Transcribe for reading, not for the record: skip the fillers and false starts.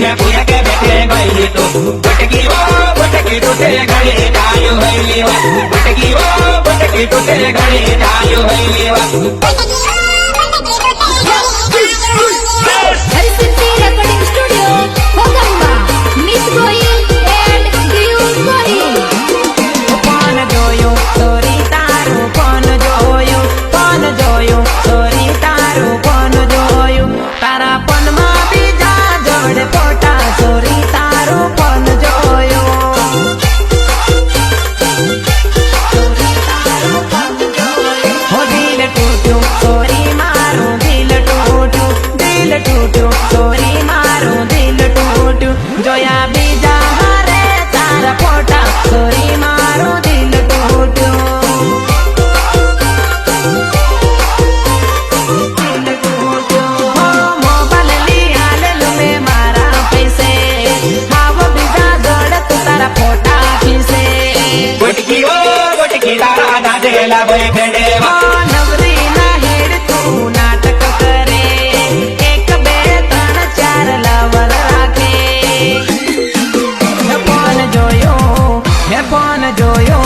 ने पूरा के बैठे गई तो बटकी टूटे घड़ी डायो भैली बटकी टूटे घड़ी डायो भैली हरिसिद्धि रेकॉर्डिंग स्टूडियो होगंबा मिस गोयल एंड ग्रीव गोयल कौन जोयो सोरी तारो कौन जोयो सोरी तारो कौन जोयो तारा पन मा बीजा जोड़े फोटा सोरी तारो कौन जोयो सोरी तारो कौन जोयो हो दिल टूटू सोरी मारो दिल टूटू सोरी मारो दिल टूटू जोया बीजा हरे तारा फोटा सोरी मारो दिल टूटू दिल टूटू हो मोबाइल लिया ले लो में मारा पैसे हाव बीजा जोड़त तारा फोटा खीसे बटकी तारा दादेला भाई भेड़े